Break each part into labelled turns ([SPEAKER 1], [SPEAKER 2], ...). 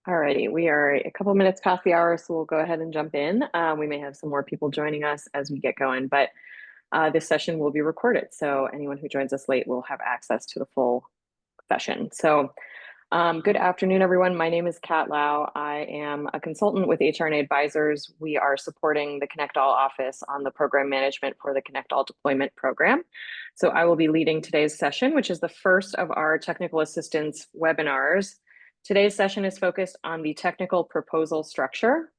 [SPEAKER 1] Alrighty, we are a couple minutes past the hour, so we'll go ahead and jump in. We may have some more people joining us as we get going, but this session will be recorded, so anyone who joins us late will have access to the full session. Good afternoon, everyone. My name is Kat Lau. I am a consultant with HRNA Advisors. We are supporting the ConnectALL office on the program management for the ConnectALL deployment program. So I will be leading today's session, which is the first of our technical assistance webinars. Today's session is focused on the technical proposal structure.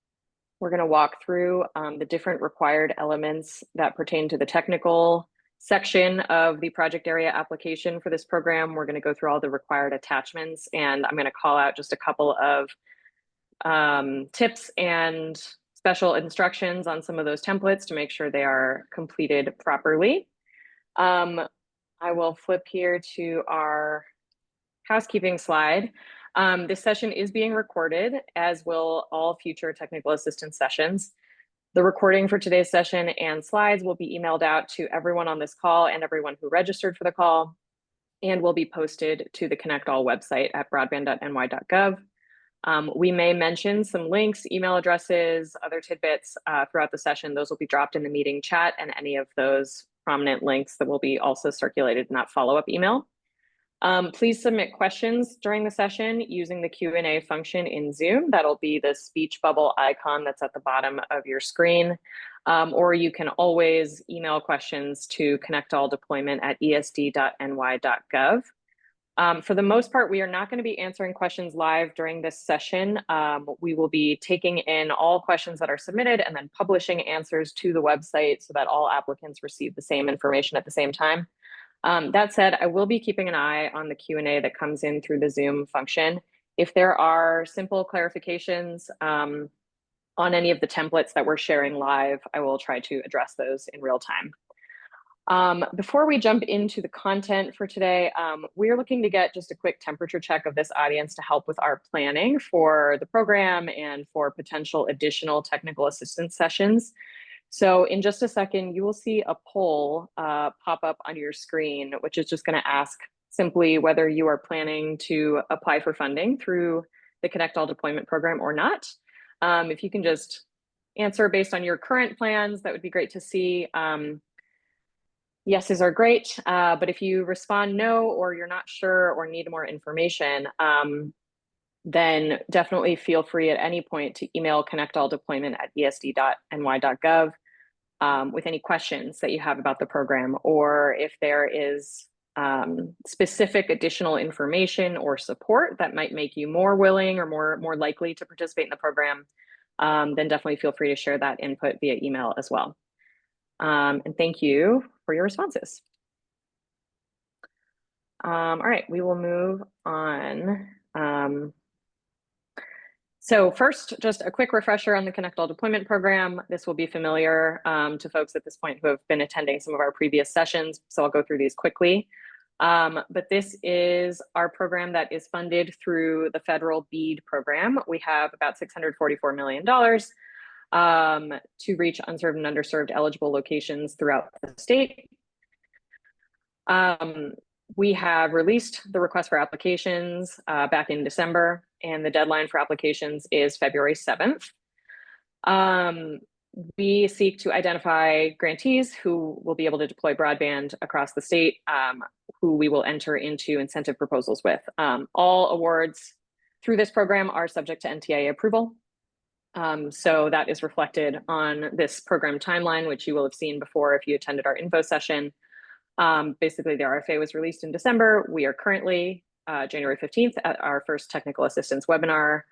[SPEAKER 1] We're going to walk through the different required elements that pertain to the technical section of the project area application for this program. We're going to go through all the required attachments, and I'm going to call out just a couple of tips and special instructions on some of those templates to make sure they are completed properly. I will flip here to our housekeeping slide. This session is being recorded, as will all future technical assistance sessions. The recording for today's session and slides will be emailed out to everyone on this call and everyone who registered for the call, and will be posted to the ConnectALL website at broadband.ny.gov. We may mention some links, email addresses, other tidbits throughout the session. Those will be dropped in the meeting chat, and any of those prominent links that will be also circulated in that follow-up email. Please submit questions during the session using the Q&A function in Zoom. That'll be the speech bubble icon that's at the bottom of your screen. Or you can always email questions to connectalldeployment@esd.ny.gov. For the most part, we are not going to be answering questions live during this session. We will be taking in all questions that are submitted and then publishing answers to the website so that all applicants receive the same information at the same time. That said, I will be keeping an eye on the Q&A that comes in through the Zoom function. If there are simple clarifications on any of the templates that we're sharing live, I will try to address those in real time. Before we jump into the content for today, we're looking to get just a quick temperature check of this audience to help with our planning for the program and for potential additional technical assistance sessions. So in just a second, you will see a poll pop up on your screen, which is just going to ask simply whether you are planning to apply for funding through the ConnectALL deployment program or not. If you can just answer based on your current plans, that would be great to see. Yeses are great, but if you respond no, or you're not sure or need more information, then definitely feel free at any point to email connectalldeployment@esd.ny.gov with any questions that you have about the program, or if there is specific additional information or support that might make you more willing or more likely to participate in the program, then definitely feel free to share that input via email as well. And thank you for your responses. All right, we will move on. So first, just a quick refresher on the ConnectALL deployment program. This will be familiar to folks at this point who have been attending some of our previous sessions, so I'll go through these quickly. But this is our program that is funded through the federal BEAD program. We have about $644 million to reach unserved and underserved eligible locations throughout the state. We have released the request for applications back in December, and the deadline for applications is February 7th. We seek to identify grantees who will be able to deploy broadband across the state, who we will enter into incentive proposals with. All awards through this program are subject to NTIA approval. So that is reflected on this program timeline, which you will have seen before if you attended our info session. Basically, the RFA was released in December. We are currently January 15th at our first technical assistance webinar.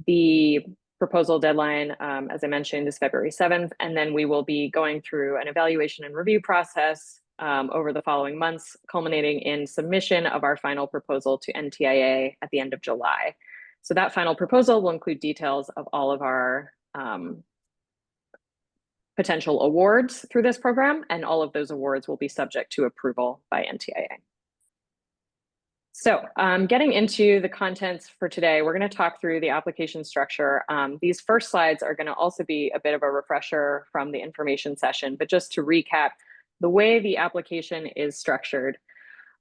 [SPEAKER 1] The proposal deadline, as I mentioned, is February 7th, and then we will be going through an evaluation and review process over the following months, culminating in submission of our final proposal to NTIA at the end of July. So that final proposal will include details of all of our potential awards through this program, and all of those awards will be subject to approval by NTIA. So getting into the contents for today, we're going to talk through the application structure. These first slides are going to also be a bit of a refresher from the information session, but just to recap, the way the application is structured.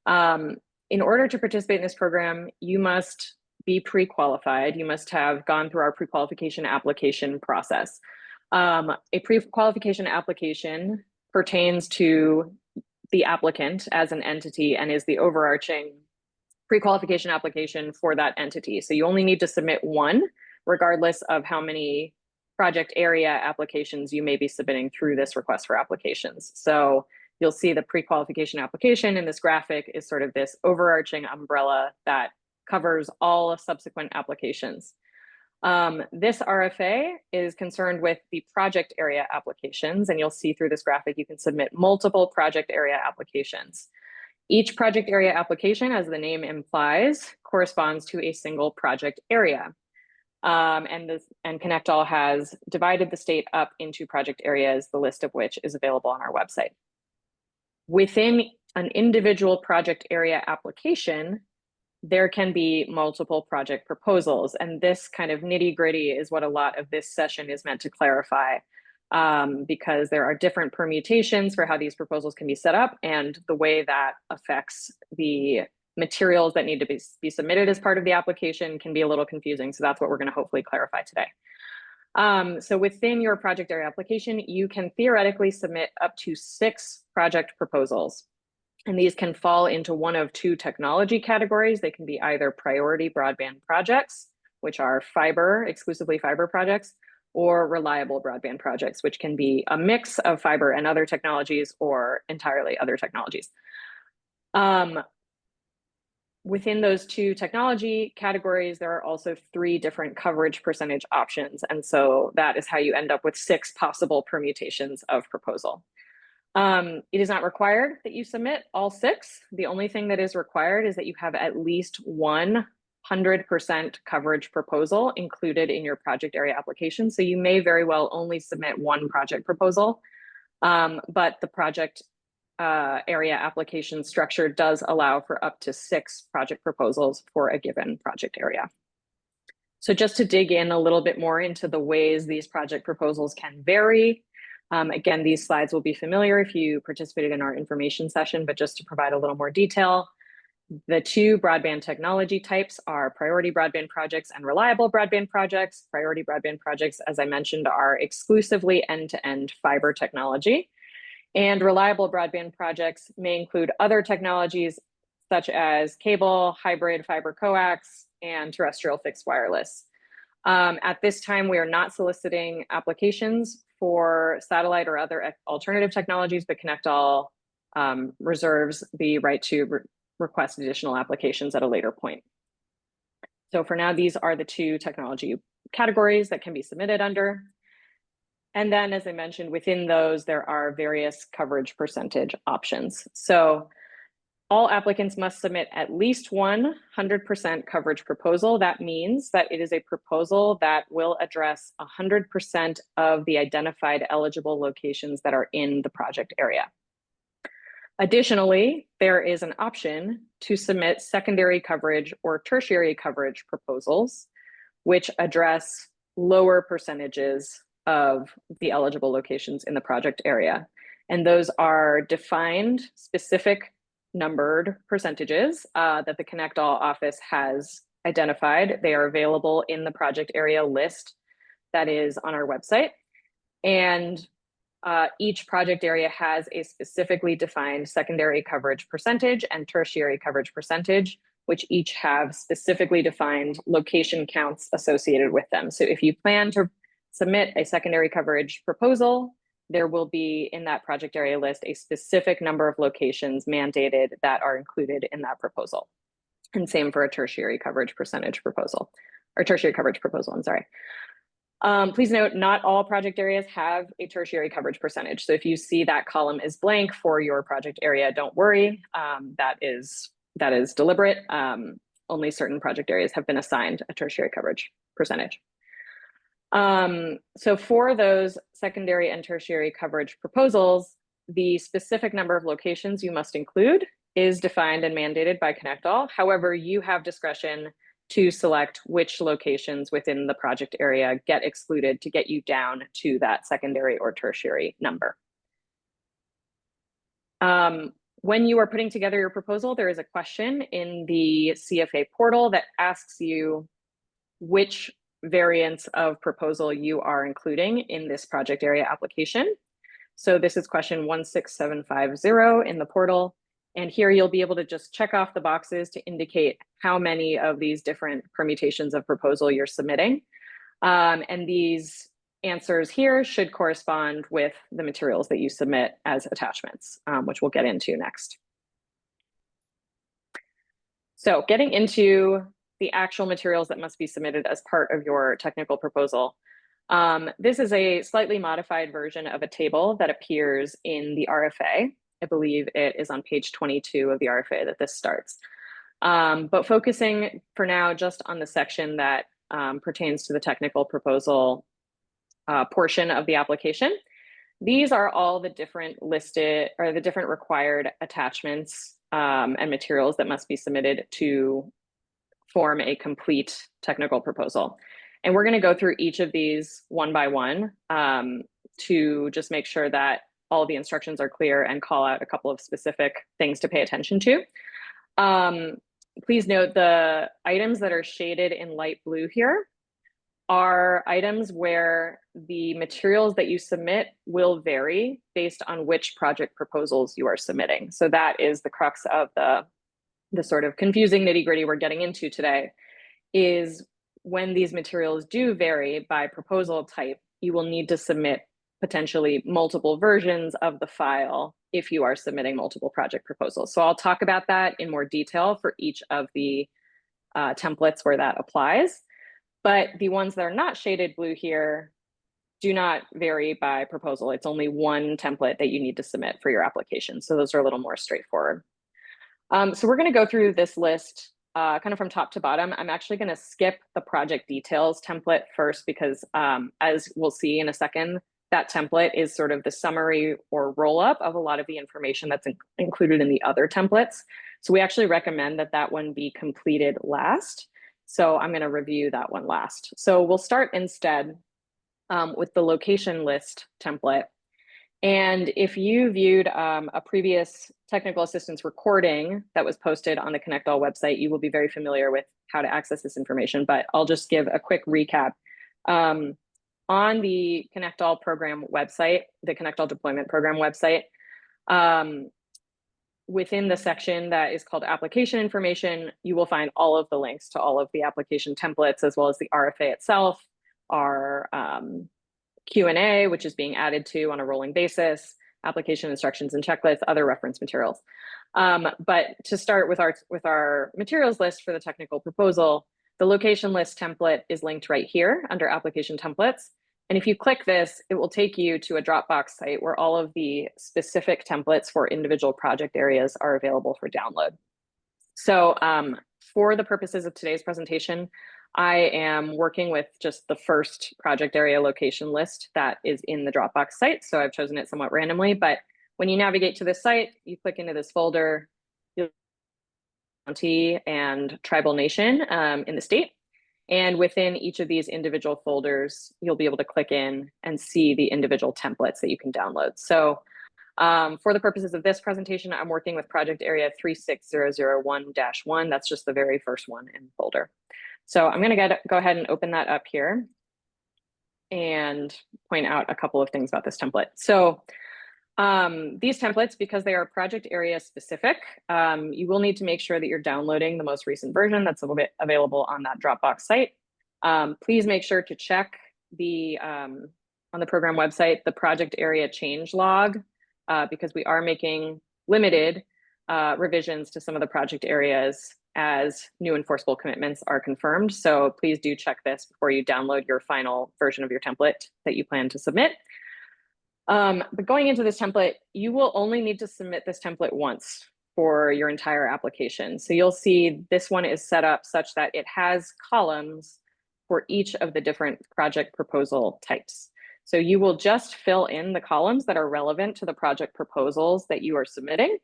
[SPEAKER 1] In order to participate in this program, you must be pre-qualified. You must have gone through our pre-qualification application process. A pre-qualification application pertains to the applicant as an entity and is the overarching pre-qualification application for that entity. So you only need to submit one, regardless of how many project area applications you may be submitting through this request for applications. So you'll see the pre-qualification application in this graphic is sort of this overarching umbrella that covers all subsequent applications. This RFA is concerned with the project area applications, and you'll see through this graphic you can submit multiple project area applications. Each project area application, as the name implies, corresponds to a single project area. And ConnectALL has divided the state up into project areas, the list of which is available on our website. Within an individual project area application, there can be multiple project proposals. And this kind of nitty-gritty is what a lot of this session is meant to clarify, because there are different permutations for how these proposals can be set up, and the way that affects the materials that need to be submitted as part of the application can be a little confusing. So that's what we're going to hopefully clarify today. So within your project area application, you can theoretically submit up to 6 project proposals. And these can fall into one of 2 technology categories. They can be either priority broadband projects, which are exclusively fiber projects, or reliable broadband projects, which can be a mix of fiber and other technologies or entirely other technologies. Within those 2 technology categories, there are also 3 different coverage percentage options. And so that is how you end up with 6 possible permutations of proposal. It is not required that you submit all 6. The only thing that is required is that you have at least 100% coverage proposal included in your project area application. So you may very well only submit 1 project proposal, but the project area application structure does allow for up to 6 project proposals for a given project area. So just to dig in a little bit more into the ways these project proposals can vary. Again, these slides will be familiar if you participated in our information session, but just to provide a little more detail, the 2 broadband technology types are priority broadband projects and reliable broadband projects. Priority broadband projects, as I mentioned, are exclusively end-to-end fiber technology. And reliable broadband projects may include other technologies such as cable, hybrid fiber coax, and terrestrial fixed wireless. At this time, we are not soliciting applications for satellite or other alternative technologies, but ConnectALL reserves the right to request additional applications at a later point. So for now, these are the 2 technology categories that can be submitted under. And then, as I mentioned, within those, there are various coverage percentage options. So all applicants must submit at least 100% coverage proposal. That means that it is a proposal that will address 100% of the identified eligible locations that are in the project area. Additionally, there is an option to submit secondary coverage or tertiary coverage proposals, which address lower percentages of the eligible locations in the project area. And those are defined, specific, numbered percentages that the ConnectALL office has identified. They are available in the project area list that is on our website. And each project area has a specifically defined secondary coverage percentage and tertiary coverage percentage, which each have specifically defined location counts associated with them. So if you plan to submit a secondary coverage proposal, there will be in that project area list a specific number of locations mandated that are included in that proposal. And same for a tertiary coverage percentage proposal, or tertiary coverage proposal, I'm sorry. Please note, not all project areas have a tertiary coverage percentage. So if you see that column is blank for your project area, don't worry, that is deliberate. Only certain project areas have been assigned a tertiary coverage percentage. So for those secondary and tertiary coverage proposals, the specific number of locations you must include is defined and mandated by ConnectALL. However, you have discretion to select which locations within the project area get excluded to get you down to that secondary or tertiary number. When you are putting together your proposal, there is a question in the CFA portal that asks you which variants of proposal you are including in this project area application. So this is question 16750 in the portal. And here you'll be able to just check off the boxes to indicate how many of these different permutations of proposal you're submitting. And these answers here should correspond with the materials that you submit as attachments, which we'll get into next. So getting into the actual materials that must be submitted as part of your technical proposal. This is a slightly modified version of a table that appears in the RFA. I believe it is on page 22 of the RFA that this starts. But focusing for now just on the section that pertains to the technical proposal portion of the application. These are all the different listed or the different required attachments and materials that must be submitted to form a complete technical proposal. And we're going to go through each of these one by one to just make sure that all the instructions are clear and call out a couple of specific things to pay attention to. Please note the items that are shaded in light blue here are items where the materials that you submit will vary based on which project proposals you are submitting. So that is the crux of the sort of confusing nitty-gritty we're getting into today, is when these materials do vary by proposal type, you will need to submit potentially multiple versions of the file if you are submitting multiple project proposals. So I'll talk about that in more detail for each of the templates where that applies. But the ones that are not shaded blue here do not vary by proposal. It's only one template that you need to submit for your application. So those are a little more straightforward. So we're going to go through this list kind of from top to bottom. I'm actually going to skip the project details template first because as we'll see in a second, that template is sort of the summary or roll-up of a lot of the information that's included in the other templates. So we actually recommend that that one be completed last. So I'm going to review that one last. So we'll start instead with the location list template. And if you viewed a previous technical assistance recording that was posted on the ConnectALL website, you will be very familiar with how to access this information, but I'll just give a quick recap. On the ConnectALL program website, the ConnectALL deployment program website, within the section that is called application information, you will find all of the links to all of the application templates, as well as the RFA itself, our Q&A, which is being added to on a rolling basis, application instructions and checklists, other reference materials. But to start with our materials list for the technical proposal, the location list template is linked right here under application templates. And if you click this, it will take you to a Dropbox site where all of the specific templates for individual project areas are available for download. So for the purposes of today's presentation, I am working with just the first project area location list that is in the Dropbox site. So I've chosen it somewhat randomly, but when you navigate to this site, you click into this folder, you'll see county and tribal nation in the state. And within each of these individual folders, you'll be able to click in and see the individual templates that you can download. So for the purposes of this presentation, I'm working with project area 36001-1. That's just the very first one in the folder. So I'm going to go ahead and open that up here and point out a couple of things about this template. So these templates, because they are project area specific, you will need to make sure that you're downloading the most recent version that's available on that Dropbox site. Please make sure to check on the program website, the project area change log, because we are making limited revisions to some of the project areas as new enforceable commitments are confirmed. So please do check this before you download your final version of your template that you plan to submit. But going into this template, you will only need to submit this template once for your entire application. So you'll see this one is set up such that it has columns for each of the different project proposal types. So you will just fill in the columns that are relevant to the project proposals that you are submitting,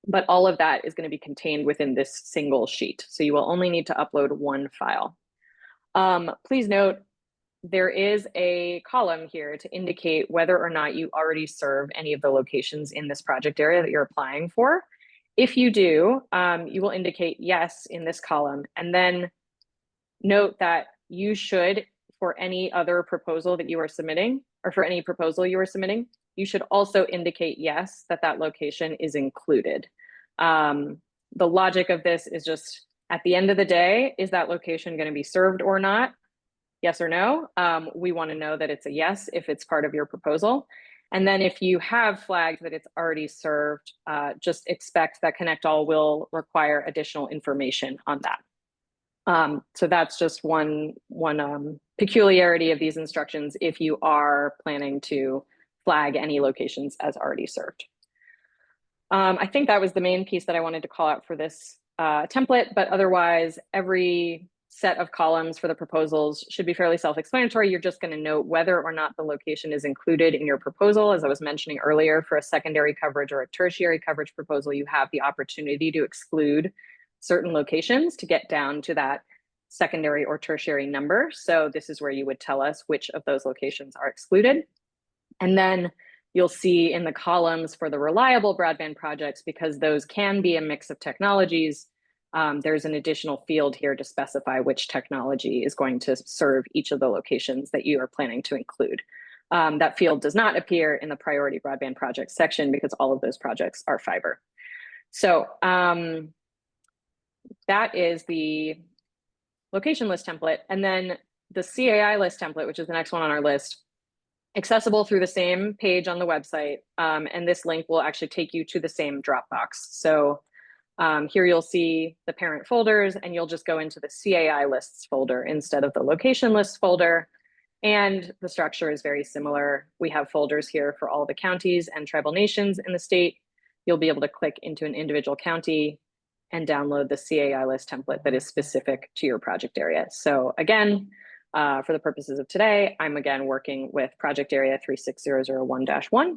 [SPEAKER 1] but all of that is going to be contained within this single sheet. So you will only need to upload one file. Please note, there is a column here to indicate whether or not you already serve any of the locations in this project area that you're applying for. If you do, you will indicate yes in this column, and then note that you should, for any other proposal that you are submitting, or for any proposal you are submitting, you should also indicate yes, that that location is included. The logic of this is just, at the end of the day, is that location going to be served or not? Yes or no? We want to know that it's a yes if it's part of your proposal. And then if you have flagged that it's already served, just expect that ConnectALL will require additional information on that. So that's just one peculiarity of these instructions if you are planning to flag any locations as already served. I think that was the main piece that I wanted to call out for this template, but otherwise every set of columns for the proposals should be fairly self-explanatory. You're just going to note whether or not the location is included in your proposal. As I was mentioning earlier, for a secondary coverage or a tertiary coverage proposal, you have the opportunity to exclude certain locations to get down to that secondary or tertiary number. So this is where you would tell us which of those locations are excluded. And then you'll see in the columns for the reliable broadband projects, because those can be a mix of technologies, there's an additional field here to specify which technology is going to serve each of the locations that you are planning to include. That field does not appear in the priority broadband projects section because all of those projects are fiber. So that is the location list template. And then the CAI list template, which is the next one on our list, accessible through the same page on the website. And this link will actually take you to the same Dropbox. So here you'll see the parent folders, and you'll just go into the CAI lists folder instead of the location lists folder. And the structure is very similar. We have folders here for all the counties and tribal nations in the state. You'll be able to click into an individual county and download the CAI list template that is specific to your project area. So again, for the purposes of today, I'm again working with project area 36001-1.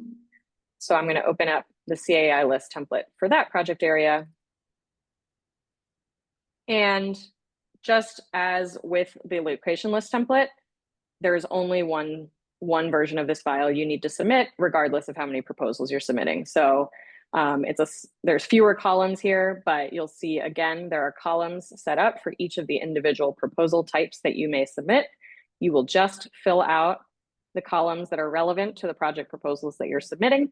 [SPEAKER 1] So I'm going to open up the CAI list template for that project area. And just as with the location list template, there's only one version of this file you need to submit, regardless of how many proposals you're submitting. So there's fewer columns here, but you'll see again, there are columns set up for each of the individual proposal types that you may submit. You will just fill out the columns that are relevant to the project proposals that you're submitting.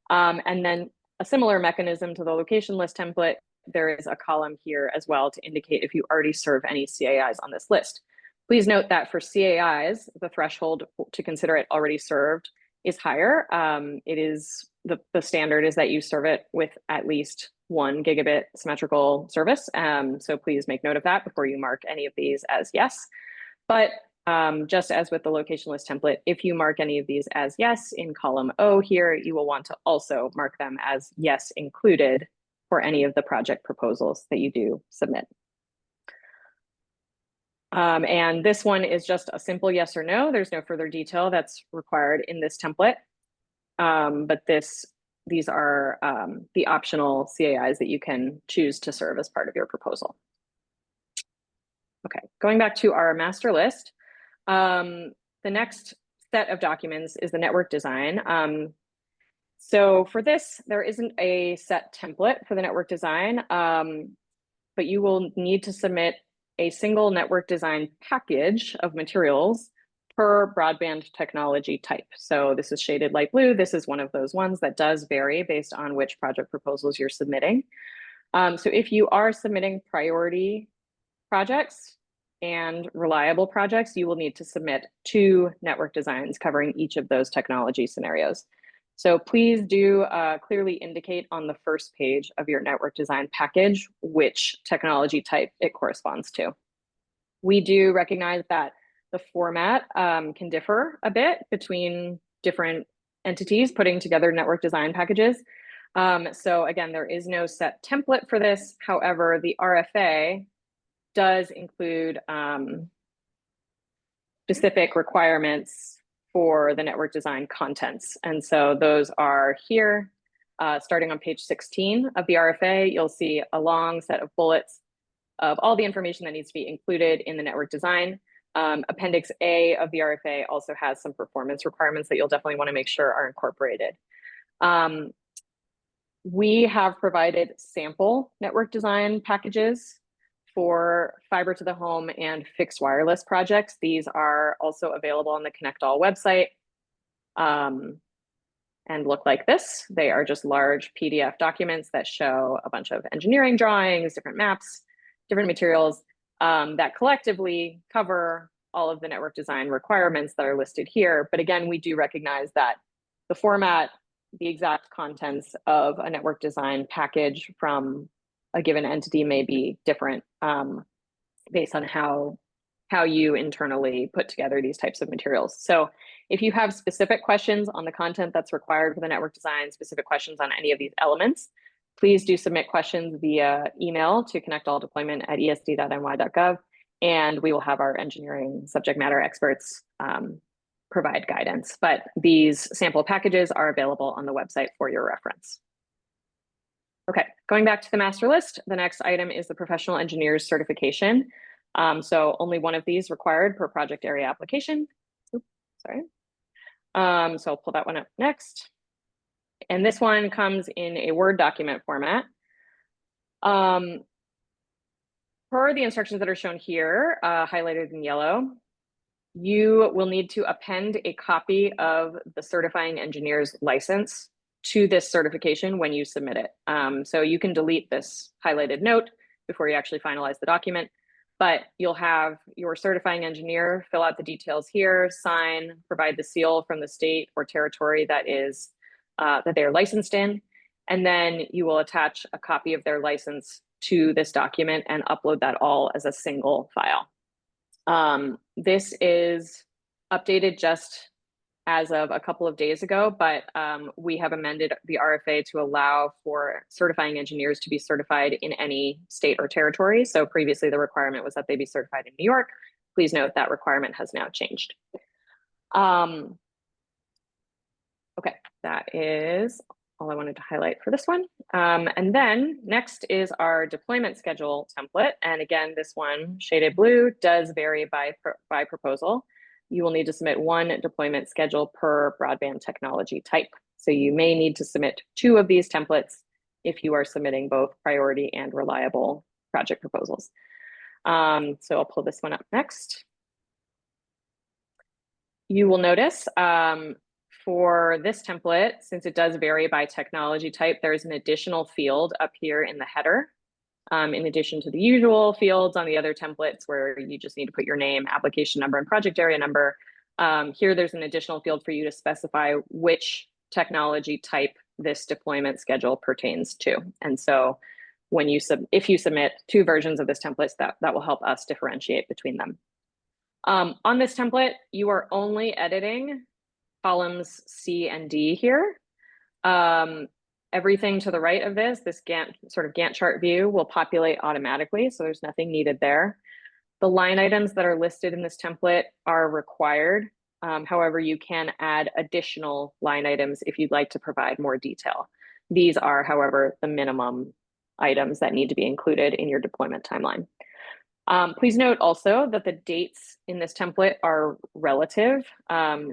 [SPEAKER 1] And then a similar mechanism to the location list template, there is a column here as well to indicate if you already serve any CAIs on this list. Please note that for CAIs, the threshold to consider it already served is higher. It is the standard is that you serve it with at least 1 gigabit symmetrical service. So please make note of that before you mark any of these as yes. But just as with the location list template, if you mark any of these as yes in column O here, you will want to also mark them as yes included for any of the project proposals that you do submit. And this one is just a simple yes or no. There's no further detail that's required in this template. But these are the optional CAIs that you can choose to serve as part of your proposal. Okay, going back to our master list, the next set of documents is the network design. So for this, there isn't a set template for the network design, but you will need to submit a single network design package of materials per broadband technology type. So this is shaded light blue. This is one of those ones that does vary based on which project proposals you're submitting. So if you are submitting priority projects and reliable projects, you will need to submit 2 network designs covering each of those technology scenarios. So please do clearly indicate on the first page of your network design package which technology type it corresponds to. We do recognize that the format can differ a bit between different entities putting together network design packages. So again, there is no set template for this. However, the RFA does include specific requirements for the network design contents. And so those are here, starting on page 16 of the RFA, you'll see a long set of bullets of all the information that needs to be included in the network design. Appendix A of the RFA also has some performance requirements that you'll definitely want to make sure are incorporated. We have provided sample network design packages for fiber to the home and fixed wireless projects. These are also available on the ConnectALL website and look like this. They are just large PDF documents that show a bunch of engineering drawings, different maps, different materials that collectively cover all of the network design requirements that are listed here. But again, we do recognize that the format, the exact contents of a network design package from a given entity may be different based on how you internally put together these types of materials. So if you have specific questions on the content that's required for the network design, specific questions on any of these elements, please do submit questions via email to connectalldeployment@esd.ny.gov, and we will have our engineering subject matter experts provide guidance. But these sample packages are available on the website for your reference. Okay, going back to the master list, the next item is the professional engineer's certification. So only one of these required per project area application. Oops, sorry. So I'll pull that one up next. And this one comes in a Word document format. Per the instructions that are shown here, highlighted in yellow, you will need to append a copy of the certifying engineer's license to this certification when you submit it. So you can delete this highlighted note before you actually finalize the document, but you'll have your certifying engineer fill out the details here, sign, provide the seal from the state or territory that is that they're licensed in, and then you will attach a copy of their license to this document and upload that all as a single file. This is updated just as of a couple of days ago, but we have amended the RFA to allow for certifying engineers to be certified in any state or territory. So previously the requirement was that they be certified in New York. Please note that requirement has now changed. Okay, that is all I wanted to highlight for this one. And then next is our deployment schedule template. And again, this one shaded blue does vary by proposal. You will need to submit one deployment schedule per broadband technology type. So you may need to submit 2 of these templates if you are submitting both priority and reliable project proposals. So I'll pull this one up next. You will notice for this template, since it does vary by technology type, there's an additional field up here in the header. In addition to the usual fields on the other templates where you just need to put your name, application number, and project area number, here there's an additional field for you to specify which technology type this deployment schedule pertains to. And so when you if you submit 2 versions of this template, that will help us differentiate between them. On this template, you are only editing columns C and D here. Everything to the right of this Gantt chart view will populate automatically, so there's nothing needed there. The line items that are listed in this template are required. However, you can add additional line items if you'd like to provide more detail. These are, however, the minimum items that need to be included in your deployment timeline. Please note also that the dates in this template are relative.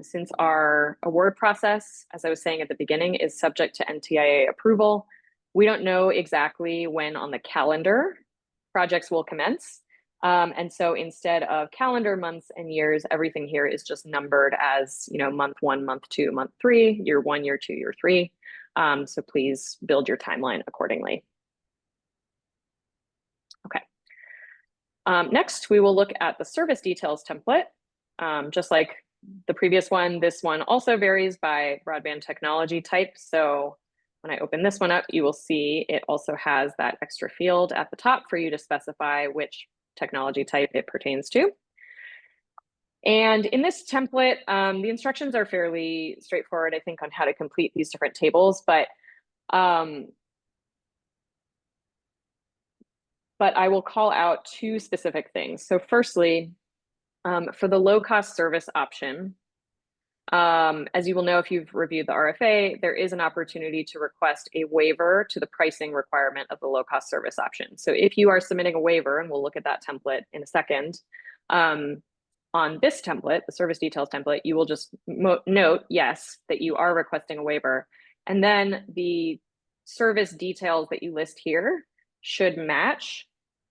[SPEAKER 1] Since our award process, as I was saying at the beginning, is subject to NTIA approval, we don't know exactly when on the calendar projects will commence. And so instead of calendar months and years, everything here is just numbered as, month 1, month 2, month 3, year 1, year 2, year 3. So please build your timeline accordingly. Okay. Next, we will look at the service details template. Just like the previous one, this one also varies by broadband technology type. So when I open this one up, you will see it also has that extra field at the top for you to specify which technology type it pertains to. And in this template, the instructions are fairly straightforward, I think, on how to complete these different tables, but I will call out 2 specific things. So firstly, for the low-cost service option, as you will know if you've reviewed the RFA, there is an opportunity to request a waiver to the pricing requirement of the low-cost service option. So if you are submitting a waiver, and we'll look at that template in a second, on this template, the service details template, you will just note, yes, that you are requesting a waiver. And then the service details that you list here should match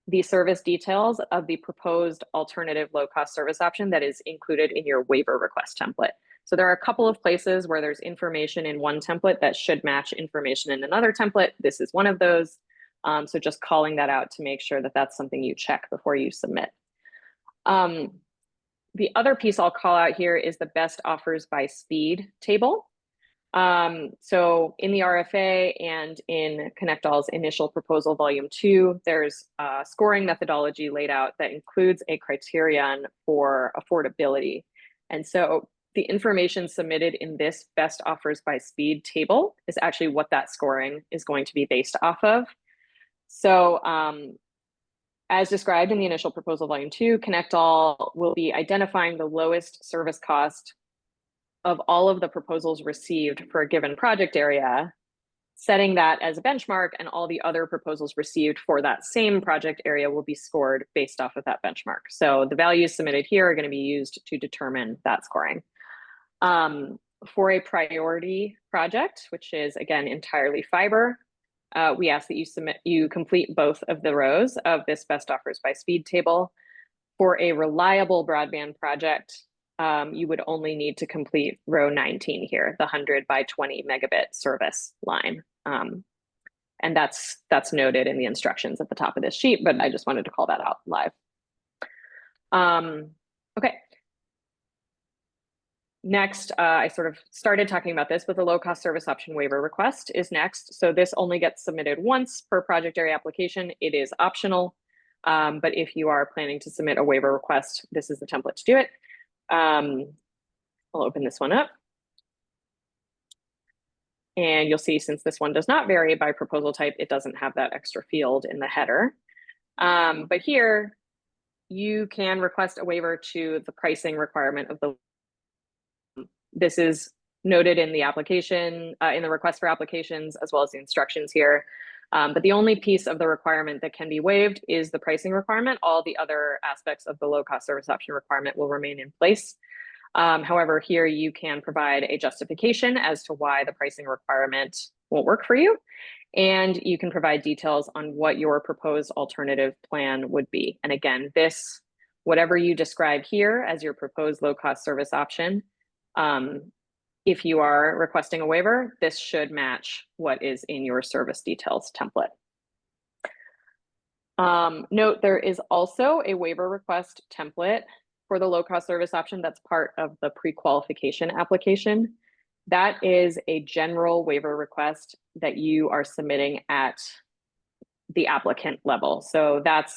[SPEAKER 1] the service details of the proposed alternative low-cost service option that is included in your waiver request template. So there are a couple of places where there's information in one template that should match information in another template. This is one of those. So just calling that out to make sure that that's something you check before you submit. The other piece I'll call out here is the best offers by speed table. So in the RFA and in ConnectALL's initial proposal volume 2, there's a scoring methodology laid out that includes a criterion for affordability. And so the information submitted in this best offers by speed table is actually what that scoring is going to be based off of. So as described in the initial proposal volume 2, ConnectALL will be identifying the lowest service cost of all of the proposals received for a given project area, setting that as a benchmark, and all the other proposals received for that same project area will be scored based off of that benchmark. So the values submitted here are going to be used to determine that scoring. For a priority project, which is again entirely fiber, we ask that you complete both of the rows of this best offers by speed table. For a reliable broadband project, you would only need to complete row 19 here, the 100 by 20 megabit service line. And that's noted in the instructions at the top of this sheet, but I just wanted to call that out live. Okay. Next, I sort of started talking about this, but the low-cost service option waiver request is next. So this only gets submitted once per project area application. It is optional, but if you are planning to submit a waiver request, this is the template to do it. I'll open this one up. And you'll see, since this one does not vary by proposal type, it doesn't have that extra field in the header. But here, you can request a waiver to the pricing requirement of the. This is noted in the application, in the request for applications, as well as the instructions here. But the only piece of the requirement that can be waived is the pricing requirement. All the other aspects of the low-cost service option requirement will remain in place. However, here you can provide a justification as to why the pricing requirement won't work for you. And you can provide details on what your proposed alternative plan would be. And again, this, whatever you describe here as your proposed low-cost service option, if you are requesting a waiver, this should match what is in your service details template. Note, there is also a waiver request template for the low-cost service option that's part of the pre-qualification application. That is a general waiver request that you are submitting at the applicant level. So that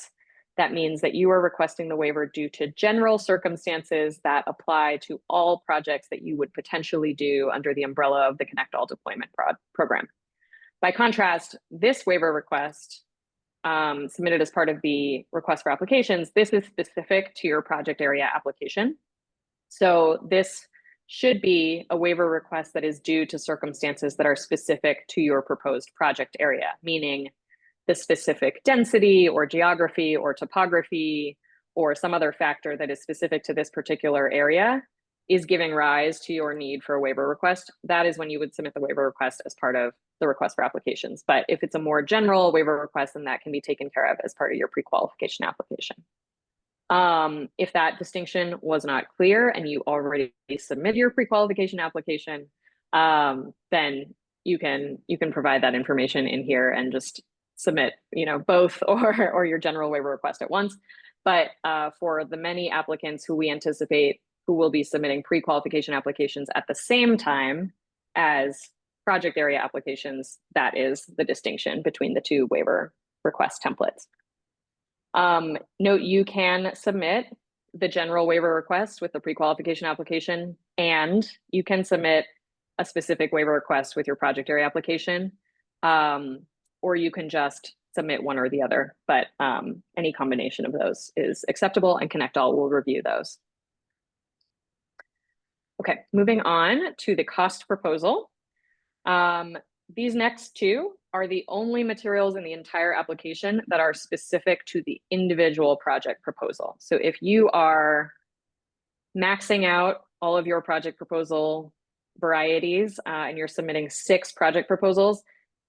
[SPEAKER 1] means that you are requesting the waiver due to general circumstances that apply to all projects that you would potentially do under the umbrella of the ConnectALL deployment program. By contrast, this waiver request submitted as part of the request for applications, this is specific to your project area application. So this should be a waiver request that is due to circumstances that are specific to your proposed project area, meaning the specific density or geography or topography or some other factor that is specific to this particular area is giving rise to your need for a waiver request. That is when you would submit the waiver request as part of the request for applications. But if it's a more general waiver request, then that can be taken care of as part of your pre-qualification application. If that distinction was not clear and you already submit your pre-qualification application, then you can provide that information in here and just submit, both or your general waiver request at once. But for the many applicants who we anticipate who will be submitting pre-qualification applications at the same time as project area applications, that is the distinction between the two waiver request templates. Note, you can submit the general waiver request with the pre-qualification application, and you can submit a specific waiver request with your project area application, or you can just submit one or the other, but any combination of those is acceptable, and ConnectALL will review those. Okay, moving on to the cost proposal. These next two are the only materials in the entire application that are specific to the individual project proposal. So if you are maxing out all of your project proposal varieties and you're submitting 6 project proposals,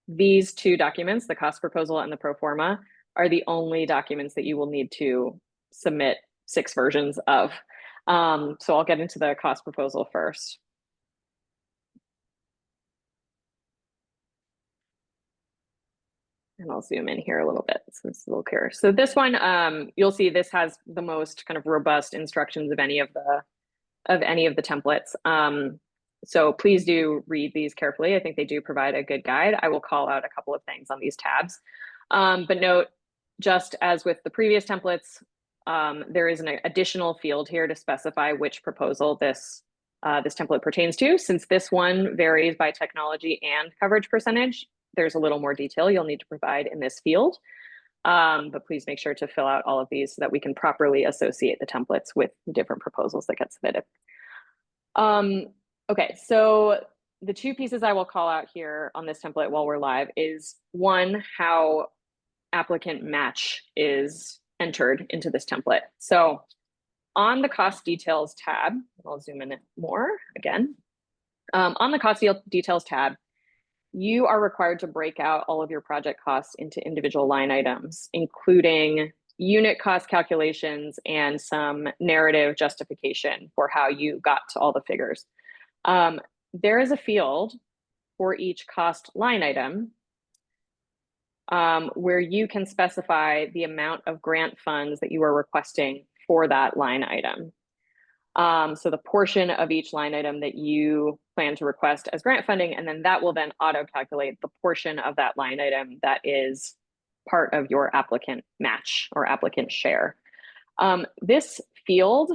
[SPEAKER 1] these two documents, the cost proposal and the pro forma, are the only documents that you will need to submit 6 versions of. So I'll get into the cost proposal first. And I'll zoom in here a little bit so it's a little clearer. So this one, you'll see this has the most kind of robust instructions of any of the templates. So please do read these carefully. I think they do provide a good guide. I will call out a couple of things on these tabs. But note, just as with the previous templates, there is an additional field here to specify which proposal this template pertains to. Since this one varies by technology and coverage percentage, there's a little more detail you'll need to provide in this field. But please make sure to fill out all of these so that we can properly associate the templates with the different proposals that get submitted. Okay, so the 2 pieces I will call out here on this template while we're live is, one, how applicant match is entered into this template. So on the cost details tab, I'll zoom in more again. On the cost details tab, you are required to break out all of your project costs into individual line items, including unit cost calculations and some narrative justification for how you got to all the figures. There is a field for each cost line item where you can specify the amount of grant funds that you are requesting for that line item. So the portion of each line item that you plan to request as grant funding, and then that will then auto-calculate the portion of that line item that is part of your applicant match or applicant share. This field,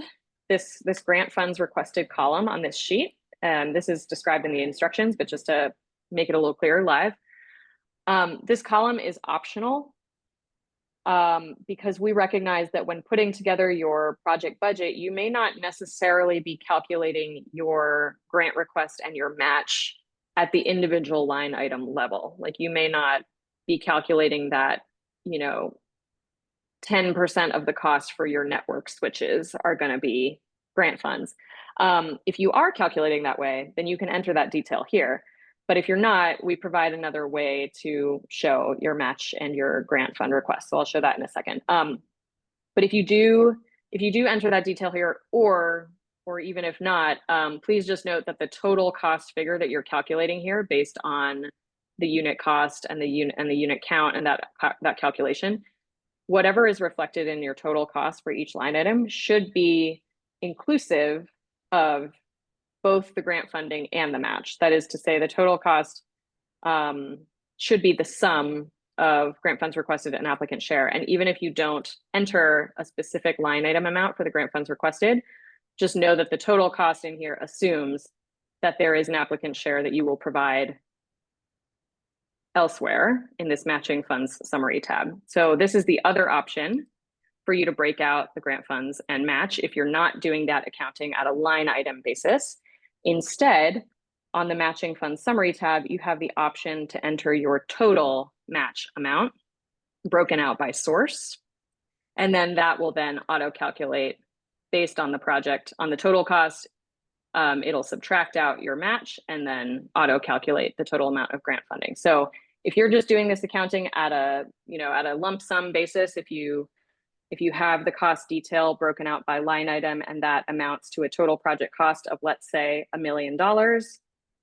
[SPEAKER 1] this grant funds requested column on this sheet, and this is described in the instructions, but just to make it a little clearer live, this column is optional. Because we recognize that when putting together your project budget, you may not necessarily be calculating your grant request and your match at the individual line item level. Like you may not be calculating that, 10% of the cost for your network switches are going to be grant funds. If you are calculating that way, then you can enter that detail here. But if you're not, we provide another way to show your match and your grant fund request. So I'll show that in a second. But if you do enter that detail here, or even if not, please just note that the total cost figure that you're calculating here, based on the unit cost and the unit count and that calculation, whatever is reflected in your total cost for each line item should be inclusive of both the grant funding and the match. That is to say, the total cost should be the sum of grant funds requested and applicant share. And even if you don't enter a specific line item amount for the grant funds requested, just know that the total cost in here assumes that there is an applicant share that you will provide elsewhere in this matching funds summary tab. So this is the other option for you to break out the grant funds and match if you're not doing that accounting at a line item basis. Instead, on the matching funds summary tab, you have the option to enter your total match amount broken out by source. And then that will then auto-calculate based on the project, on the total cost. It'll subtract out your match and then auto-calculate the total amount of grant funding. So if you're just doing this accounting at a lump sum basis, if you have the cost detail broken out by line item and that amounts to a total project cost of, let's say, $1 million,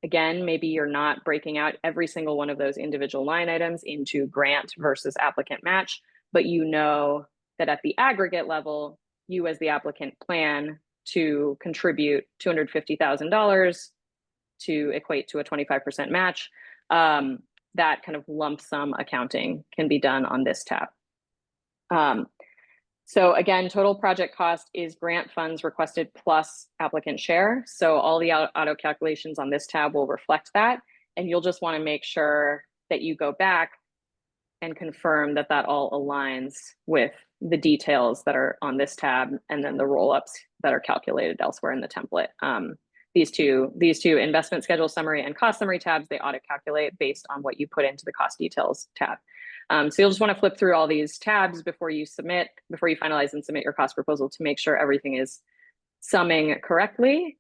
[SPEAKER 1] again, maybe you're not breaking out every single one of those individual line items into grant versus applicant match, but you know that at the aggregate level, you as the applicant plan to contribute $250,000 to equate to a 25% match. That kind of lump sum accounting can be done on this tab. So again, total project cost is grant funds requested plus applicant share. So all the auto calculations on this tab will reflect that. And you'll just want to make sure that you go back and confirm that that all aligns with the details that are on this tab and then the roll-ups that are calculated elsewhere in the template. These two investment schedule summary and cost summary tabs, they auto calculate based on what you put into the cost details tab. So you'll just want to flip through all these tabs before you finalize and submit your cost proposal to make sure everything is summing correctly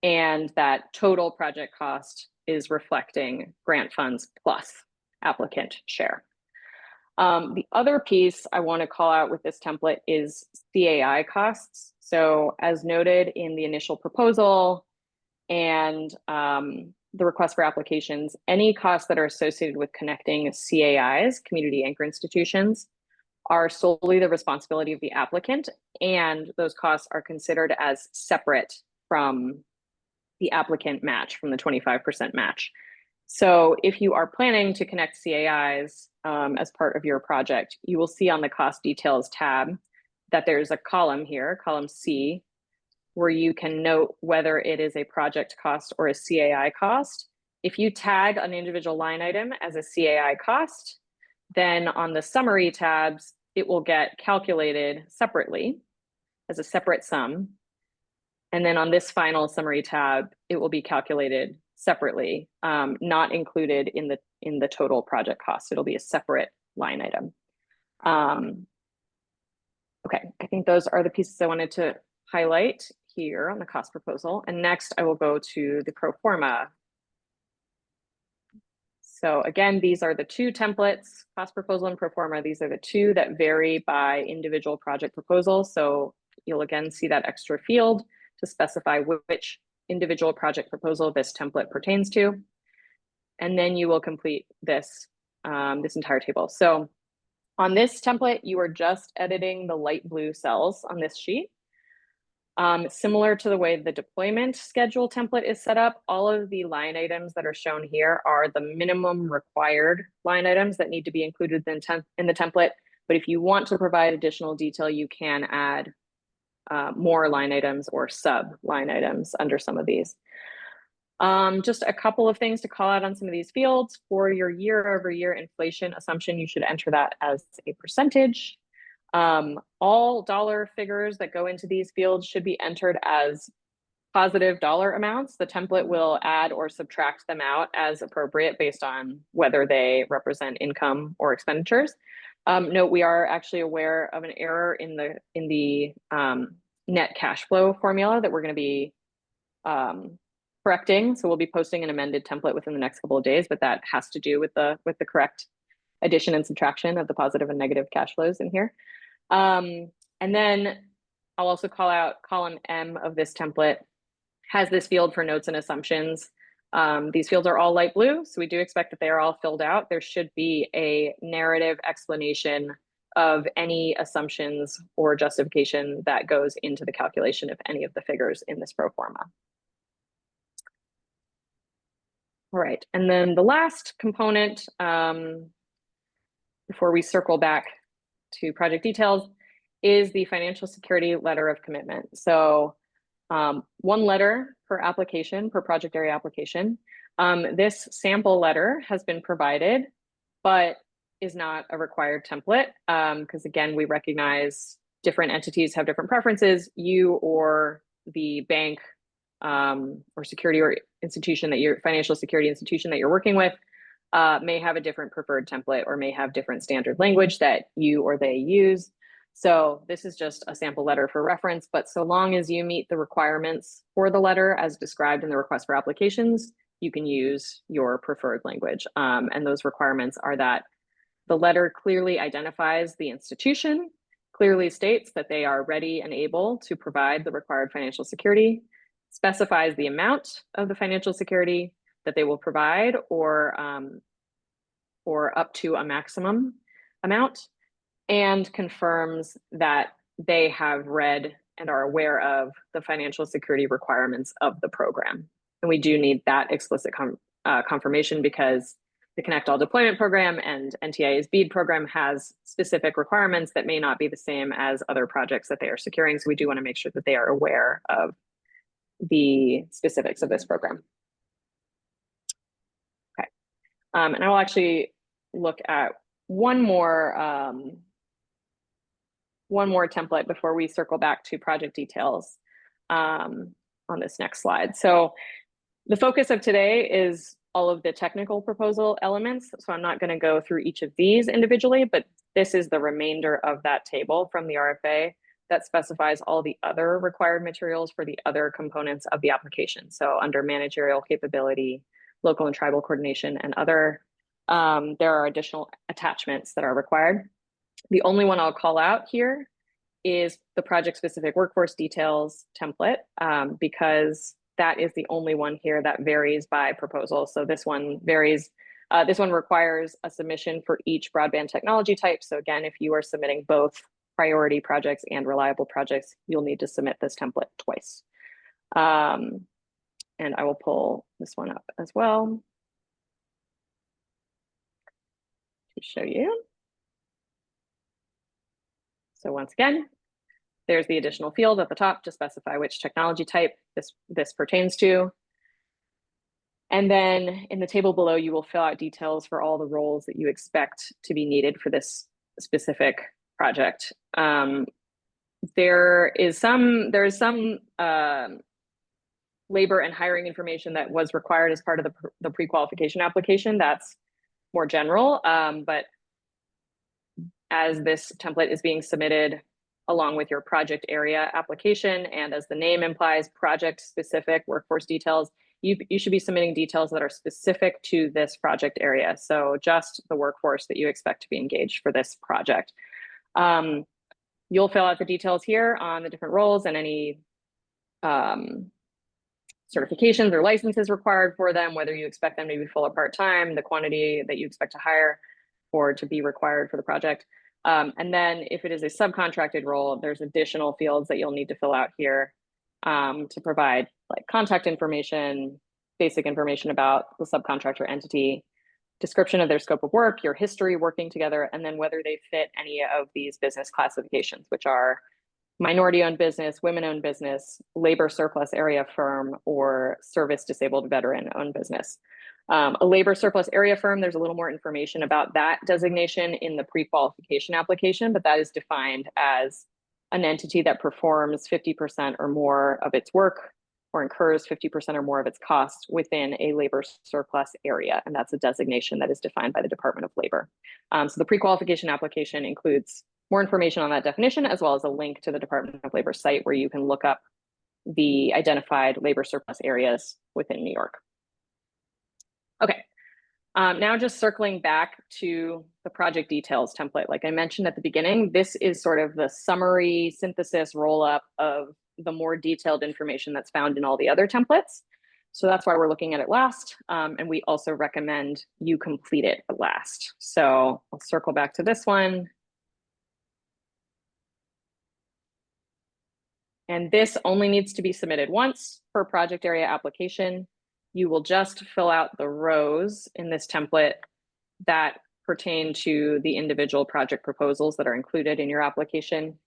[SPEAKER 1] and that total project cost is reflecting grant funds plus applicant share. The other piece I want to call out with this template is CAI costs. So as noted in the initial proposal and the request for applications, any costs that are associated with connecting CAIs, community anchor institutions, are solely the responsibility of the applicant, and those costs are considered as separate from the applicant match, from the 25% match. So if you are planning to connect CAIs as part of your project, you will see on the cost details tab that there's a column here, column C, where you can note whether it is a project cost or a CAI cost. If you tag an individual line item as a CAI cost, then on the summary tabs, it will get calculated separately as a separate sum. And then on this final summary tab, it will be calculated separately, not included in the total project cost. It'll be a separate line item. Okay, I think those are the pieces I wanted to highlight here on the cost proposal. And next I will go to the pro forma. So again, these are the two templates, cost proposal and pro forma. These are the two that vary by individual project proposal. So you'll again see that extra field to specify which individual project proposal this template pertains to. And then you will complete this, this entire table. So on this template, you are just editing the light blue cells on this sheet. Similar to the way the deployment schedule template is set up, all of the line items that are shown here are the minimum required line items that need to be included in the template. But if you want to provide additional detail, you can add more line items or sub line items under some of these. Just a couple of things to call out on some of these fields. For your year-over-year inflation assumption, you should enter that as a percentage. All dollar figures that go into these fields should be entered as positive dollar amounts. The template will add or subtract them out as appropriate based on whether they represent income or expenditures. Note, we are actually aware of an error in the net cash flow formula that we're going to be correcting. So we'll be posting an amended template within the next couple of days, but that has to do with the correct addition and subtraction of the positive and negative cash flows in here. And then I'll also call out column M of this template has this field for notes and assumptions. These fields are all light blue, so we do expect that they are all filled out. There should be a narrative explanation of any assumptions or justification that goes into the calculation of any of the figures in this pro forma. All right, and then the last component before we circle back to project details is the financial security letter of commitment. So one letter per application, per project area application. This sample letter has been provided, but is not a required template because again, we recognize different entities have different preferences. You or the bank or security or institution that your financial security institution that you're working with may have a different preferred template or may have different standard language that you or they use. So this is just a sample letter for reference, but so long as you meet the requirements for the letter as described in the request for applications, you can use your preferred language. And those requirements are that the letter clearly identifies the institution, clearly states that they are ready and able to provide the required financial security, specifies the amount of the financial security that they will provide or up to a maximum amount, and confirms that they have read and are aware of the financial security requirements of the program. And we do need that explicit confirmation because the ConnectALL deployment program and NTIA's BEAD program has specific requirements that may not be the same as other projects that they are securing. So we do want to make sure that they are aware of the specifics of this program. Okay, and I will actually look at one more template before we circle back to project details on this next slide. So the focus of today is all of the technical proposal elements. So I'm not going to go through each of these individually, but this is the remainder of that table from the RFA that specifies all the other required materials for the other components of the application. So under managerial capability, local and tribal coordination, and other there are additional attachments that are required. The only one I'll call out here is the project-specific workforce details template, because that is the only one here that varies by proposal. So this one varies. This one requires a submission for each broadband technology type. So again, if you are submitting both priority projects and reliable projects, you'll need to submit this template twice. And I will pull this one up as well to show you. So once again, there's the additional field at the top to specify which technology type this pertains to. And then in the table below, you will fill out details for all the roles that you expect to be needed for this specific project. There is some labor and hiring information that was required as part of the pre-qualification application. That's more general, but as this template is being submitted along with your project area application, and as the name implies, project-specific workforce details, you should be submitting details that are specific to this project area. So just the workforce that you expect to be engaged for this project. You'll fill out the details here on the different roles and any certifications or licenses required for them, whether you expect them to be full or part-time, the quantity that you expect to hire or to be required for the project. And then if it is a subcontracted role, there's additional fields that you'll need to fill out here to provide like contact information, basic information about the subcontractor entity, description of their scope of work, your history working together, and then whether they fit any of these business classifications, which are minority-owned business, women-owned business, labor surplus area firm, or service disabled veteran-owned business. A labor surplus area firm, there's a little more information about that designation in the pre-qualification application, but that is defined as an entity that performs 50% or more of its work or incurs 50% or more of its costs within a labor surplus area. And that's a designation that is defined by the Department of Labor. So the pre-qualification application includes more information on that definition, as well as a link to the Department of Labor site where you can look up the identified labor surplus areas within New York. Okay, now just circling back to the project details template. Like I mentioned at the beginning, this is sort of the summary synthesis roll-up of the more detailed information that's found in all the other templates. So that's why we're looking at it last. And we also recommend you complete it at last. So I'll circle back to this one. And this only needs to be submitted once per project area application. You will just fill out the rows in this template that pertain to the individual project proposals that are included in your application.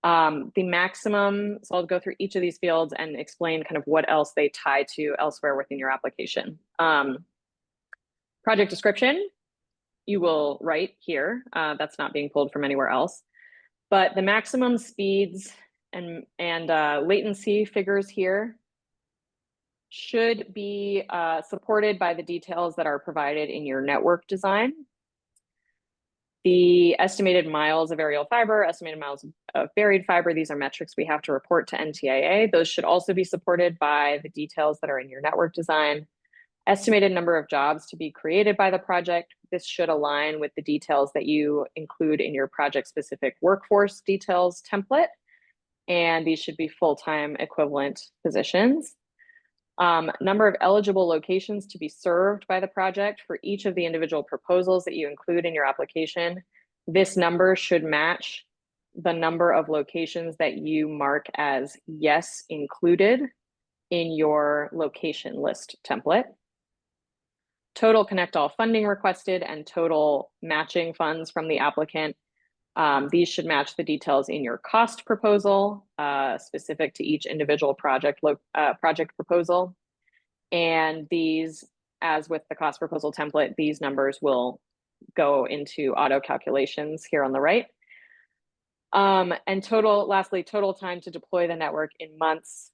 [SPEAKER 1] The maximum, so I'll go through each of these fields and explain kind of what else they tie to elsewhere within your application. Project description, you will write here. That's not being pulled from anywhere else. But the maximum speeds and latency figures here should be supported by the details that are provided in your network design. The estimated miles of aerial fiber, estimated miles of buried fiber, these are metrics we have to report to NTIA. Those should also be supported by the details that are in your network design. Estimated number of jobs to be created by the project. This should align with the details that you include in your project-specific workforce details template. And these should be full-time equivalent positions. Number of eligible locations to be served by the project for each of the individual proposals that you include in your application. This number should match the number of locations that you mark as yes included in your location list template. Total ConnectALL funding requested and total matching funds from the applicant. These should match the details in your cost proposal, specific to each individual project proposal. And these, as with the cost proposal template, these numbers will go into auto calculations here on the right. And lastly, total time to deploy the network in months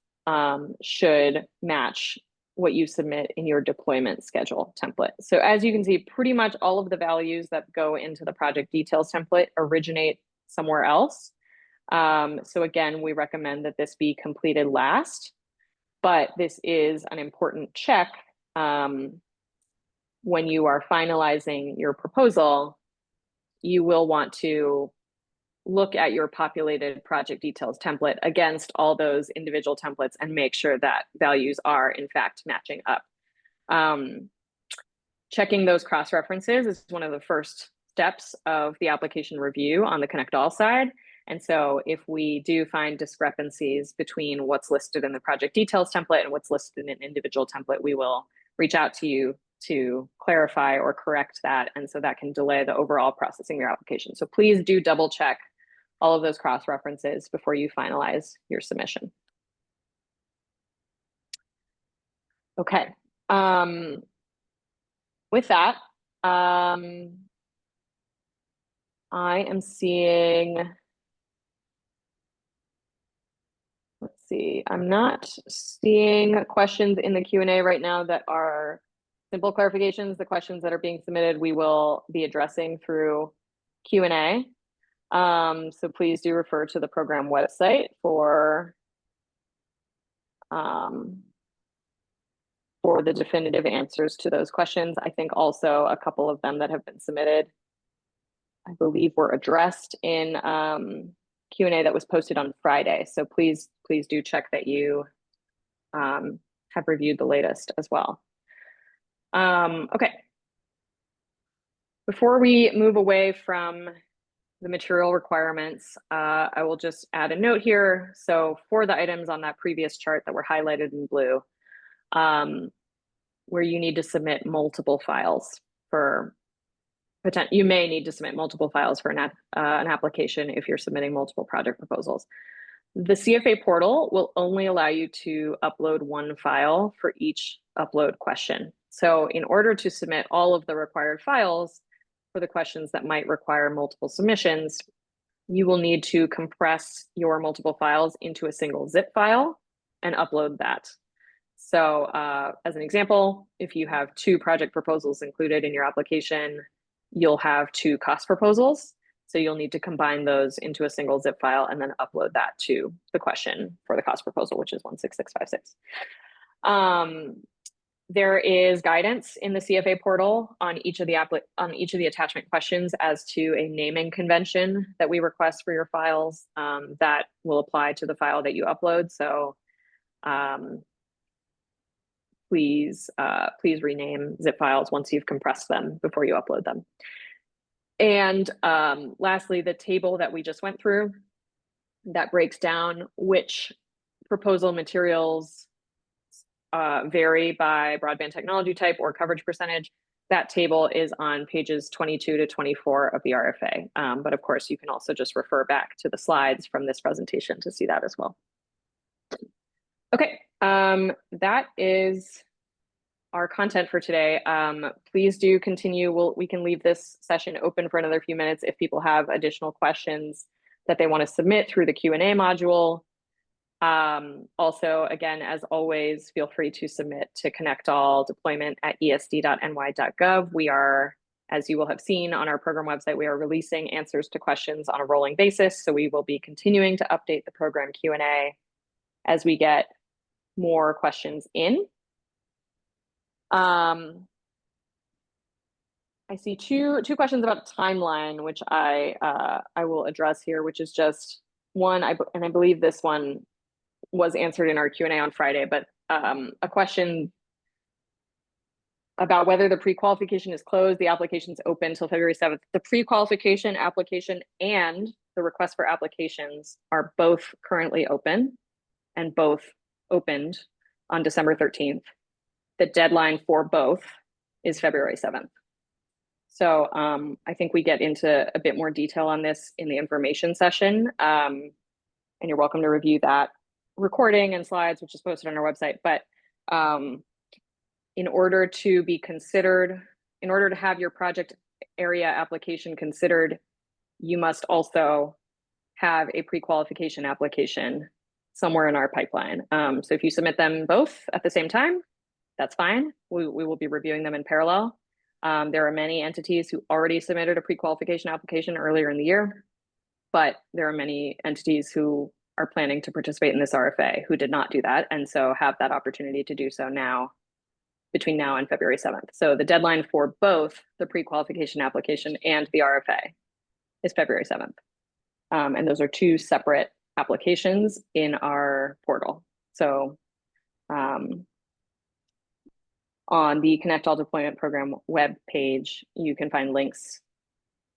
[SPEAKER 1] should match what you submit in your deployment schedule template. So as you can see, pretty much all of the values that go into the project details template originate somewhere else. So again, we recommend that this be completed last, but this is an important check when you are finalizing your proposal, you will want to look at your populated project details template against all those individual templates and make sure that values are in fact matching up. Checking those cross-references is one of the first steps of the application review on the ConnectALL side. And so if we do find discrepancies between what's listed in the project details template and what's listed in an individual template, we will reach out to you to clarify or correct that. And so that can delay the overall processing of your application. So please do double check all of those cross-references before you finalize your submission. Okay. With that, I am seeing, let's see, I'm not seeing questions in the Q&A right now that are simple clarifications. The questions that are being submitted, we will be addressing through Q&A. So please do refer to the program website for the definitive answers to those questions. I think also a couple of them that have been submitted, I believe, were addressed in Q&A that was posted on Friday. So please do check that you have reviewed the latest as well. Okay. Before we move away from the material requirements, I will just add a note here. So for the items on that previous chart that were highlighted in blue, where you need to submit multiple files for you may need to submit multiple files for an application if you're submitting multiple project proposals. The CFA portal will only allow you to upload one file for each upload question. So in order to submit all of the required files for the questions that might require multiple submissions, you will need to compress your multiple files into a single zip file and upload that. So as an example, if you have 2 project proposals included in your application, you'll have 2 cost proposals. So you'll need to combine those into a single zip file and then upload that to the question for the cost proposal, which is 16656. There is guidance in the CFA portal on each of the attachment questions as to a naming convention that we request for your files that will apply to the file that you upload. So please rename zip files once you've compressed them before you upload them. And lastly, the table that we just went through that breaks down which proposal materials vary by broadband technology type or coverage percentage. That table is on pages 22 to 24 of the RFA. But of course, you can also just refer back to the slides from this presentation to see that as well. Okay, that is our content for today. Please do continue. We can leave this session open for another few minutes if people have additional questions that they want to submit through the Q&A module. Also, again, as always, feel free to submit to ConnectALL deployment@esd.ny.gov. We are, as you will have seen on our program website, we are releasing answers to questions on a rolling basis. So we will be continuing to update the program Q&A as we get more questions in. I see two questions about timeline, which I will address here, which is just one, and I believe this one was answered in our Q&A on Friday, but a question about whether the pre-qualification is closed, the application's open until February 7th. The pre-qualification application and the request for applications are both currently open and both opened on December 13th. The deadline for both is February 7th. So I think we get into a bit more detail on this in the information session. And you're welcome to review that recording and slides, which is posted on our website. But in order to be considered, in order to have your project area application considered, you must also have a pre-qualification application somewhere in our pipeline. So if you submit them both at the same time, that's fine. We will be reviewing them in parallel. There are many entities who already submitted a pre-qualification application earlier in the year, but there are many entities who are planning to participate in this RFA who did not do that, and so have that opportunity to do so now between now and February 7th. So the deadline for both the pre-qualification application and the RFA is February 7th. And those are two separate applications in our portal. So on the ConnectALL Deployment Program web page, you can find links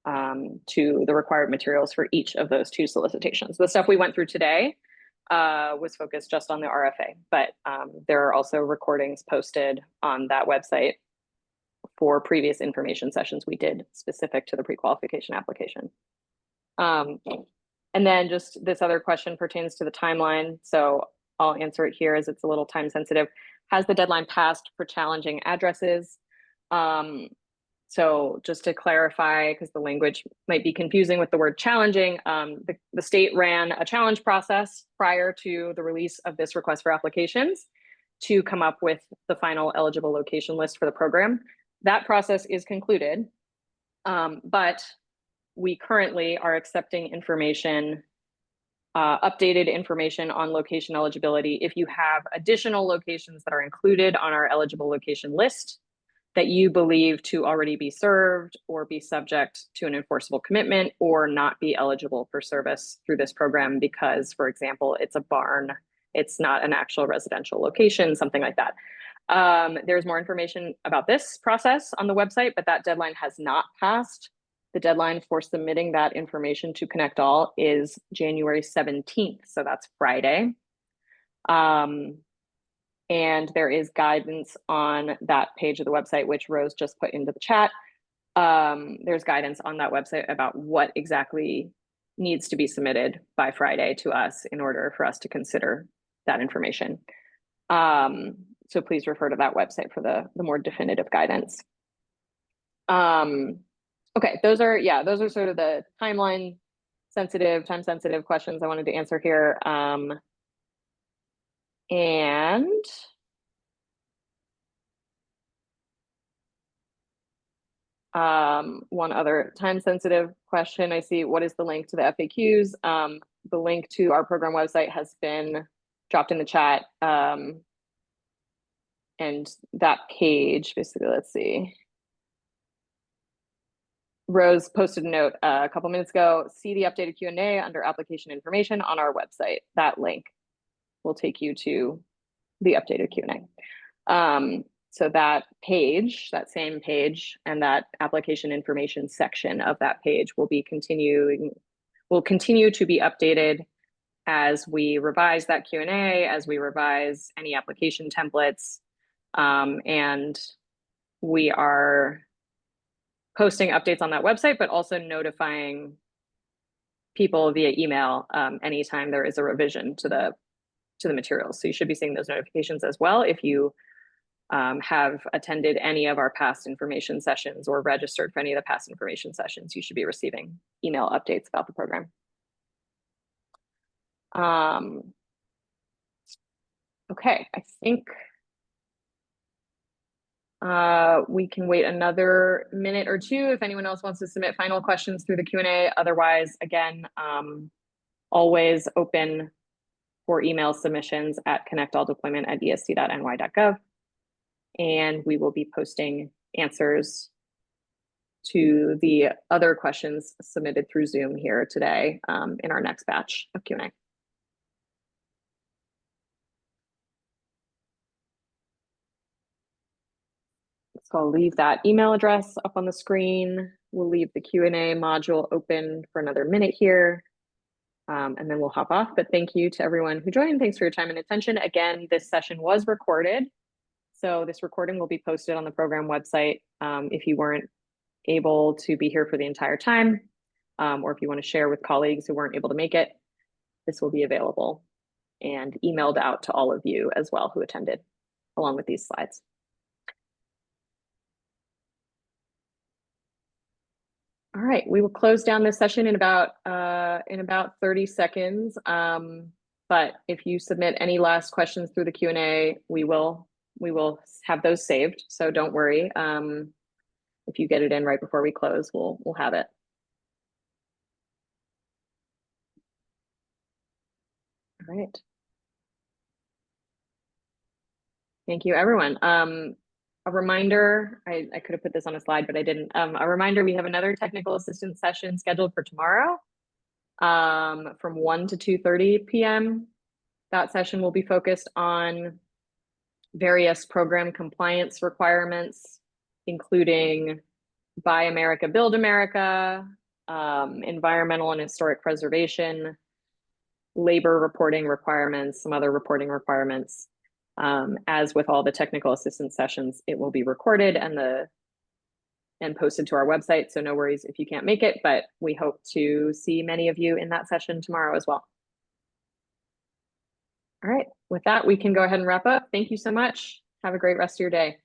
[SPEAKER 1] to the required materials for each of those two solicitations. The stuff we went through today was focused just on the RFA, but there are also recordings posted on that website for previous information sessions we did specific to the pre-qualification application. And then just this other question pertains to the timeline. So I'll answer it here as it's a little time sensitive. Has the deadline passed for challenging addresses? So just to clarify, because the language might be confusing with the word challenging, the state ran a challenge process prior to the release of this request for applications to come up with the final eligible location list for the program. That process is concluded, but we currently are accepting information, updated information on location eligibility. If you have additional locations that are included on our eligible location list that you believe to already be served or be subject to an enforceable commitment or not be eligible for service through this program because, for example, it's a barn, it's not an actual residential location, something like that. There's more information about this process on the website, but that deadline has not passed. The deadline for submitting that information to ConnectALL is January 17th, so that's Friday. And there is guidance on that page of the website, which Rose just put into the chat. There's guidance on that website about what exactly needs to be submitted by Friday to us in order for us to consider that information. So please refer to that website for the more definitive guidance. Okay, those are sort of the time sensitive questions I wanted to answer here. And one other time sensitive question I see, what is the link to the FAQs? The link to our program website has been dropped in the chat. And that page, basically, let's see. Rose posted a note a couple minutes ago, see the updated Q&A under application information on our website. That link will take you to the updated Q&A. So that page, that same page, and that application information section of that page will continue to be updated as we revise that Q&A, as we revise any application templates, and we are posting updates on that website, but also notifying people via email anytime there is a revision to the materials. So you should be seeing those notifications as well if you have attended any of our past information sessions or registered for any of the past information sessions. You should be receiving email updates about the program. Okay, I think we can wait another minute or two if anyone else wants to submit final questions through the Q&A. Otherwise, again, always open for email submissions at connectalldeployment@esd.ny.gov. And we will be posting answers to the other questions submitted through Zoom here today in our next batch of Q&A. So I'll leave that email address up on the screen. We'll leave the Q&A module open for another minute here, and then we'll hop off. But thank you to everyone who joined. Thanks for your time and attention. Again, this session was recorded. So this recording will be posted on the program website if you weren't able to be here for the entire time, or if you want to share with colleagues who weren't able to make it, this will be available and emailed out to all of you as well who attended, along with these slides. All right, we will close down this session in about 30 seconds. But if you submit any last questions through the Q&A, we will have those saved. So don't worry. If you get it in right before we close, we'll have it. All right. Thank you, everyone. A reminder, I could have put this on a slide, but I didn't. A reminder, we have another technical assistance session scheduled for tomorrow from 1 to 2:30 p.m. That session will be focused on various program compliance requirements, including Buy America, Build America, environmental and historic preservation, labor reporting requirements, some other reporting requirements. As with all the technical assistance sessions, it will be recorded and posted to our website. So no worries if you can't make it, but we hope to see many of you in that session tomorrow as well. All right, with that, we can go ahead and wrap up. Thank you so much. Have a great rest of your day.